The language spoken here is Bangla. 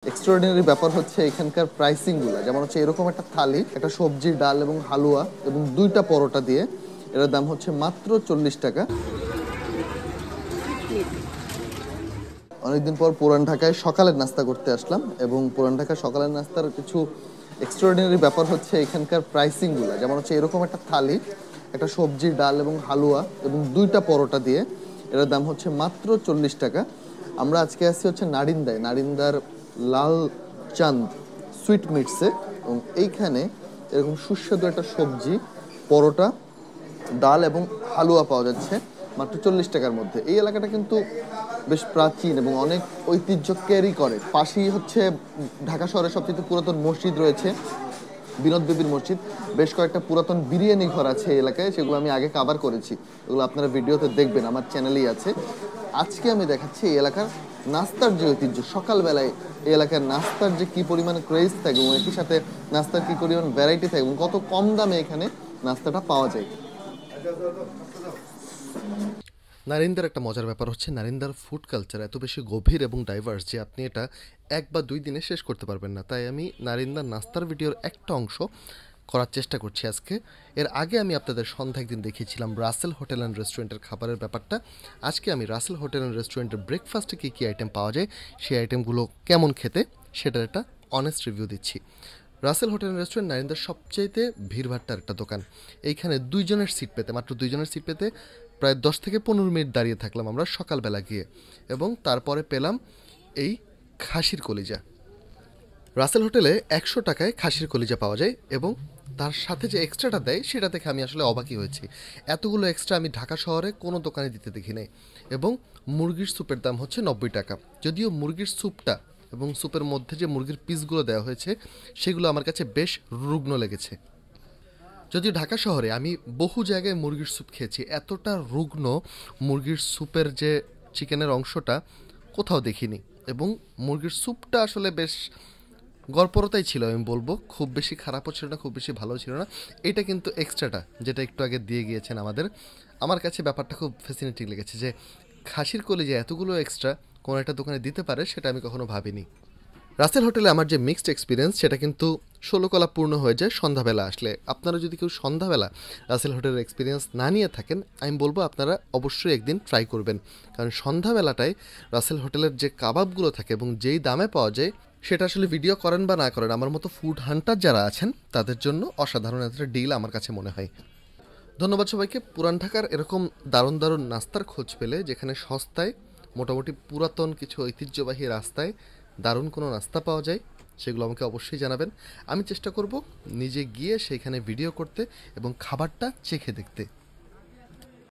এক্সট্রাঅর্ডিনারি ব্যাপার হচ্ছে এখানকার প্রাইসিংগুলো, যেমন হচ্ছে এরকম একটা থালি, একটা সবজি, ডাল এবং হালুয়া এবং 2টা পরোটা দিয়ে এটার দাম হচ্ছে মাত্র 40 টাকা। অনেকদিন পর পুরান ঢাকায় সকালের নাস্তা করতে আসলাম এবং পুরান ঢাকায় সকালের নাস্তার কিছু এক্সট্রাঅর্ডিনারি ব্যাপার হচ্ছে এখানকার প্রাইসিংগুলো, যেমন হচ্ছে এরকম একটা থালি, একটা সবজি, ডাল এবং হালুয়া এবং 2টা পরোটা দিয়ে এটার দাম হচ্ছে মাত্র 40 টাকা। আমরা আজকে আসছি হচ্ছে নারিন্দার লাল চাঁদ সুইট মিটসে, এবং এইখানে এরকম সুস্বাদু একটা সবজি, পরোটা, ডাল এবং হালুয়া পাওয়া যাচ্ছে মাত্র 40 টাকার মধ্যে। এই এলাকাটা কিন্তু বেশ প্রাচীন এবং অনেক ঐতিহ্য ক্যারি করে। পাশেই হচ্ছে ঢাকা শহরের সবচেয়ে পুরাতন মসজিদ রয়েছে, বিনোদ বিবির মসজিদ। বেশ কয়েকটা পুরাতন বিরিয়ানি ঘর আছে এই এলাকায়, সেগুলো আমি আগে কভার করেছি, এগুলো আপনারা ভিডিওতে দেখবেন, আমার চ্যানেলেই আছে। আজকে আমি দেখাচ্ছি এই এলাকার নাস্তার যে ঐতিহ্য। সকালবেলায় এই এলাকার নাস্তার যে কী পরিমাণ ক্রেজ থাকে এবং একই সাথে নাস্তার কী পরিমাণ ভ্যারাইটি থাকে এবং কত কম দামে এখানে নাস্তাটা পাওয়া যায়। নারিন্দার একটা মজার ব্যাপার হচ্ছে নারিন্দার ফুড কালচার এত বেশি গভীর এবং ডাইভার্স যে আপনি এটা 1 বা 2 দিনে শেষ করতে পারবেন না। তাই আমি নারিন্দার নাস্তার ভিডিওর একটা অংশ করার চেষ্টা করছি আজকে। এর আগে আমি আপনাদের সন্ধ্যা একদিন দেখিয়েছিলাম রাসেল হোটেল অ্যান্ড রেস্টুরেন্টের খাবারের ব্যাপারটা। আজকে আমি রাসেল হোটেল অ্যান্ড রেস্টুরেন্টের ব্রেকফাস্টে কী কী আইটেম পাওয়া যায়, সেই আইটেমগুলো কেমন খেতে, সেটার একটা অনেস্ট রিভিউ দিচ্ছি। রাসেল হোটেল অ্যান্ড রেস্টুরেন্ট নারিন্দার সবচাইতে ভিড়ভাট্টার একটা দোকান। এইখানে 2 জনের সিট পেতে, মাত্র 2 জনের সিট পেতে প্রায় 10 থেকে 15 মিনিট দাঁড়িয়ে থাকলাম আমরা সকালবেলা গিয়ে, এবং তারপরে পেলাম এই খাসির কলিজা। রাসেল হোটেলে 100 টাকায় খাসির কলিজা পাওয়া যায়, এবং তার সাথে যে এক্সট্রাটা দেয় সেটা দেখে আমি আসলে অবাকই হয়েছি। এতগুলো এক্সট্রা আমি ঢাকা শহরে কোনো দোকানে দিতে দেখি নাই। এবং মুরগির স্যুপের দাম হচ্ছে 90 টাকা। যদিও মুরগির স্যুপটা এবং স্যুপের মধ্যে যে মুরগির পিসগুলো দেওয়া হয়েছে সেগুলো আমার কাছে বেশ রুগ্ন লেগেছে। যদিও ঢাকা শহরে আমি বহু জায়গায় মুরগির স্যুপ খেয়েছি, এতটা রুগ্ন মুরগির স্যুপের যে চিকেনের অংশটা কোথাও দেখিনি। এবং মুরগির স্যুপটা আসলে বেশ গড়পড়তাই ছিল, আমি বলবো। খুব বেশি খারাপও ছিল না, খুব বেশি ভালোও ছিল না। এটা কিন্তু এক্সট্রাটা যেটা একটু আগে দিয়ে গিয়েছেন আমাদের, আমার কাছে ব্যাপারটা খুব ফ্যাসিনেটিং লেগেছে যে খাসির কলিজা এতগুলো এক্সট্রা কোনো একটা দোকানে দিতে পারে, সেটা আমি কখনো ভাবিনি। রাসেল হোটেলে আমার যে মিক্সড এক্সপিরিয়েন্স সেটা কিন্তু 16 কলা পূর্ণ হয়ে যায় সন্ধ্যাবেলা আসলে। আপনারা যদি কেউ সন্ধ্যাবেলা রাসেল হোটেলের এক্সপিরিয়েন্স না নিয়ে থাকেন, আমি বলবো আপনারা অবশ্যই একদিন ট্রাই করবেন, কারণ সন্ধ্যাবেলাটায় রাসেল হোটেলের যে কাবাবগুলো থাকে এবং যেই দামে পাওয়া যায়, সেটা আসলে ভিডিও করেন বা না করেন, আমার মতো ফুড হান্টার যারা আছেন তাদের জন্য অসাধারণ একটা ডিল আমার কাছে মনে হয়। ধন্যবাদ সবাইকে। পুরান ঢাকার এরকম দারুণ দারুণ নাস্তার খোঁজ পেলে, যেখানে সস্তায় মোটামুটি পুরাতন কিছু ঐতিহ্যবাহী রাস্তায় দারুণ কোনো নাস্তা পাওয়া যায়, সেগুলো আমাকে অবশ্যই জানাবেন। আমি চেষ্টা করব নিজে গিয়ে সেইখানে ভিডিও করতে এবং খাবারটা চেখে দেখতে।